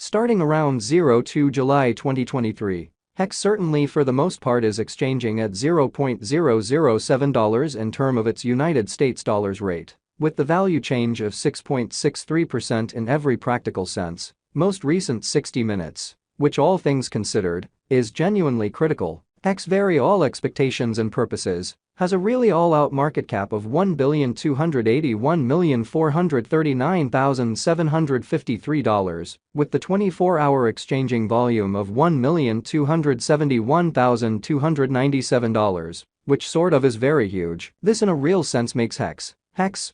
Starting around 02 July 2023, HEX certainly for the most part is exchanging at $0.007 in term of its United States dollars rate, with the value change of 6.63% in every practical sense. Most recent 60 minutes, which all things considered, is genuinely critical. HEX vary all expectations and purposes, has a really all-out market cap of $1,281,439,753, with the 24-hour exchanging volume of $1,271,297, which sort of is very huge. This in a real sense makes HEX,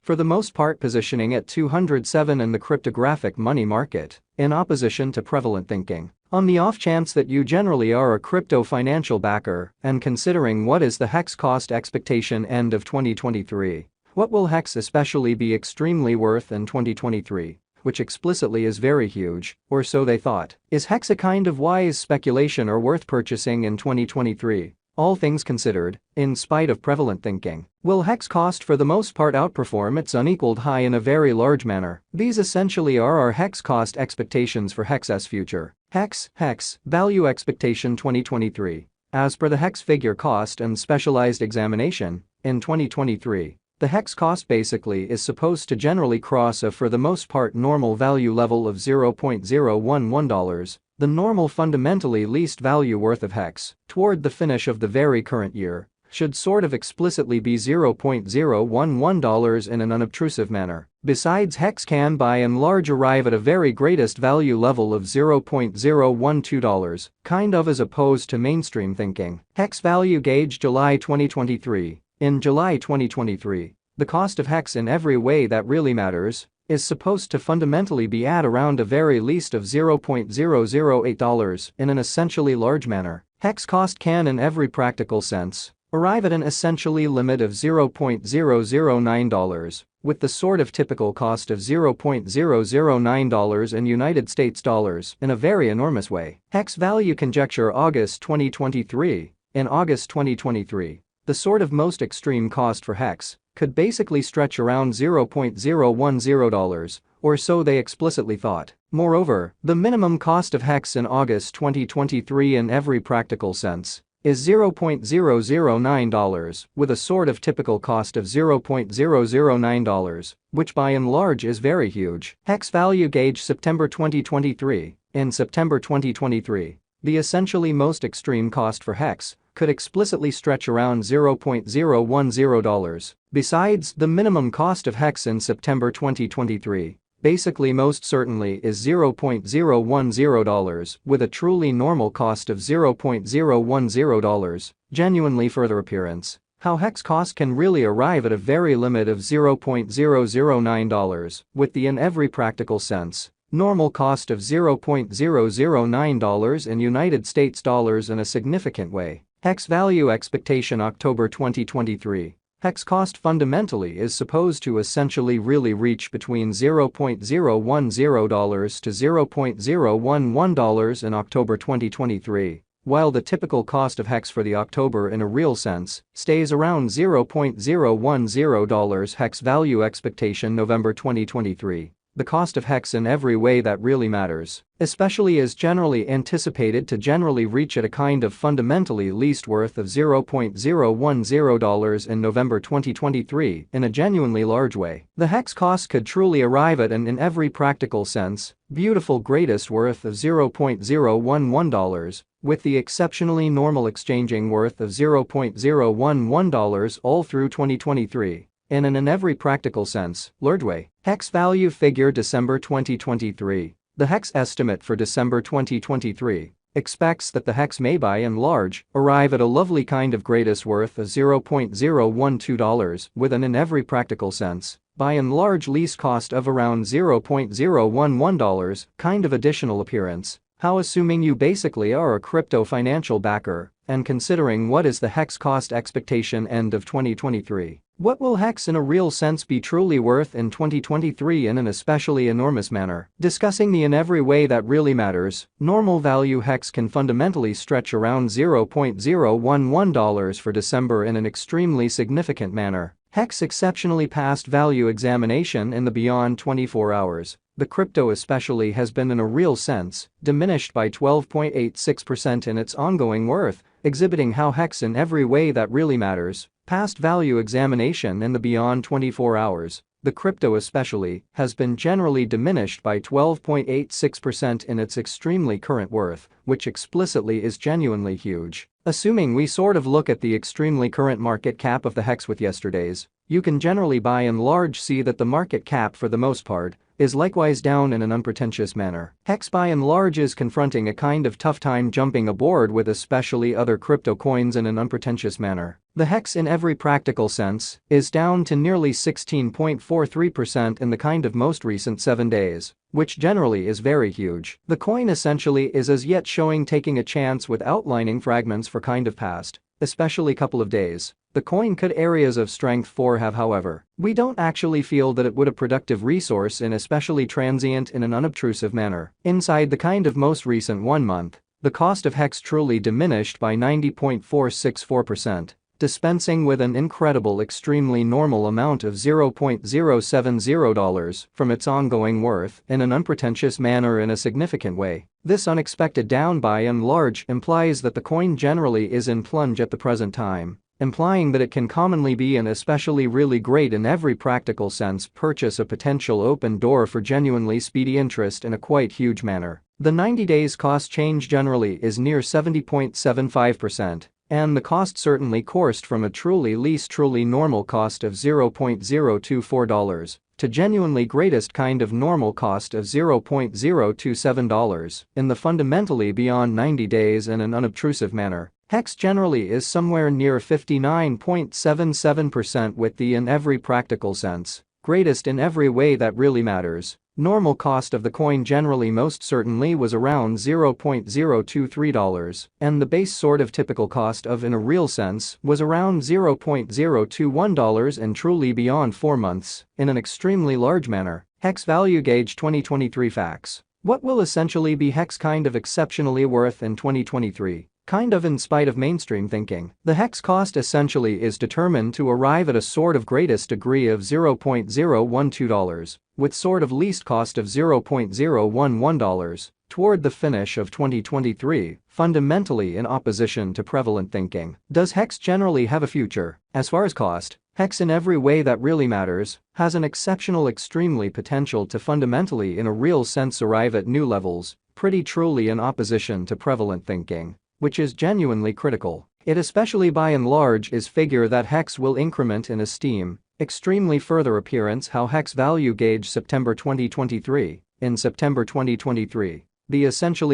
for the most part positioning at 207 in the cryptographic money market, in opposition to prevalent thinking. On the off chance that you generally are a crypto financial backer and considering what is the HEX cost expectation end of 2023, what will HEX especially be extremely worth in 2023, which explicitly is very huge, or so they thought. Is HEX a kind of wise speculation or worth purchasing in 2023? All things considered, in spite of prevalent thinking, will HEX cost for the most part outperform its unequaled high in a very large manner? These essentially are our HEX cost expectations for HEX's future. HEX value expectation 2023. As per the HEX figure cost and specialized examination, in 2023, the HEX cost basically is supposed to generally cross a for the most part normal value level of $0.011, the normal fundamentally least value worth of HEX, toward the finish of the very current year, should sort of explicitly be $0.011 in an unobtrusive manner. Besides, HEX can by and large arrive at a very greatest value level of $0.012, kind of as opposed to mainstream thinking. HEX value gauge July 2023. In July 2023, the cost of HEX in every way that really matters is supposed to fundamentally be at around a very least of $0.008 in an essentially large manner. HEX cost can in every practical sense arrive at an essentially limit of $0.009, with the sort of typical cost of $0.009 in United States dollars in a very enormous way. HEX value conjecture August 2023. In August 2023, the sort of most extreme cost for HEX could basically stretch around $0.010, or so they explicitly thought. Moreover, the minimum cost of HEX in August 2023 in every practical sense is $0.009, with a sort of typical cost of $0.009, which by and large is very huge. HEX value gauge September 2023. In September 2023, the essentially most extreme cost for HEX could explicitly stretch around $0.010. Besides, the minimum cost of HEX in September 2023 basically most certainly is $0.010, with a truly normal cost of $0.010, genuinely further appearance how HEX cost can really arrive at a very limit of $0.009, with the in every practical sense normal cost of $0.009 in United States dollars in a significant way. HEX value expectation October 2023. HEX cost fundamentally is supposed to essentially really reach between $0.010 to $0.011 in October 2023, while the typical cost of HEX for the October in a real sense stays around $0.010. HEX value expectation November 2023. The cost of HEX in every way that really matters, especially is generally anticipated to generally reach at a kind of fundamentally least worth of $0.010 in November 2023 in a genuinely large way. The HEX cost could truly arrive at an in every practical sense beautiful greatest worth of $0.011, with the exceptionally normal exchanging worth of $0.011 all through 2023. In an in every practical sense, large way. HEX value figure December 2023. The HEX estimate for December 2023 expects that the HEX may by and large arrive at a lovely kind of greatest worth of $0.012, with an in every practical sense by and large least cost of around $0.011 kind of additional appearance. How assuming you basically are a crypto financial backer and considering what is the HEX cost expectation end of 2023. What will HEX in a real sense be truly worth in 2023 in an especially enormous manner? Discussing the in every way that really matters, normal value HEX can fundamentally stretch around $0.011 for December in an extremely significant manner. HEX exceptionally past value examination in the beyond 24 hours. the crypto especially has been in a real sense diminished by 12.86% in its ongoing worth, exhibiting how HEX in every way that really matters, past value examination in the beyond 24 hours. The crypto especially has been generally diminished by 12.86% in its extremely current worth, which explicitly is genuinely huge. Assuming we sort of look at the extremely current market cap of the HEX with yesterday's, you can generally by and large see that the market cap for the most part is likewise down in an unpretentious manner. HEX by and large is confronting a kind of tough time jumping aboard with especially other crypto coins in an unpretentious manner. The HEX in every practical sense is down to nearly 16.43% in the kind of most recent 7 days, which generally is very huge. The coin essentially is as yet showing taking a chance with outlining fragments for kind of past, especially couple of days. The coin could areas of strength for have however. We don't actually feel that it would a productive resource in especially transient in an unobtrusive manner. Inside the kind of most recent 1 month, the cost of HEX truly diminished by 90.464%. Dispensing with an incredible extremely normal amount of $0.070 from its ongoing worth in an unpretentious manner in a significant way. This unexpected down by and large implies that the coin generally is in plunge at the present time, implying that it can commonly be an especially really great in every practical sense purchase a potential open door for genuinely speedy interest in a quite huge manner. The 90 days cost change generally is near 70.75%. And the cost certainly coursed from a least truly normal cost of $0.024 to genuinely greatest kind of normal cost of $0.027 in the fundamentally beyond 90 days in an unobtrusive manner. HEX generally is somewhere near 59.77% with the in every practical sense, greatest in every way that really matters. Normal cost of the coin generally most certainly was around $0.023, and the base sort of typical cost of in a real sense was around $0.021 and truly beyond 4 months, in an extremely large manner. HEX Value Gauge 2023 Facts. What will essentially be HEX kind of exceptionally worth in 2023? Kind of in spite of mainstream thinking. The HEX cost essentially is determined to arrive at a sort of greatest degree of $0.012, with sort of least cost of $0.011, toward the finish of 2023, fundamentally in opposition to prevalent thinking. Does HEX generally have a future? As far as cost, HEX in every way that really matters has an exceptional extremely potential to fundamentally in a real sense arrive at new levels, pretty truly in opposition to prevalent thinking, which is genuinely critical. It especially by and large is figure that HEX will increment in esteem, extremely further appearance how HEX Value Gauge September 2023, in September 2023, the essentially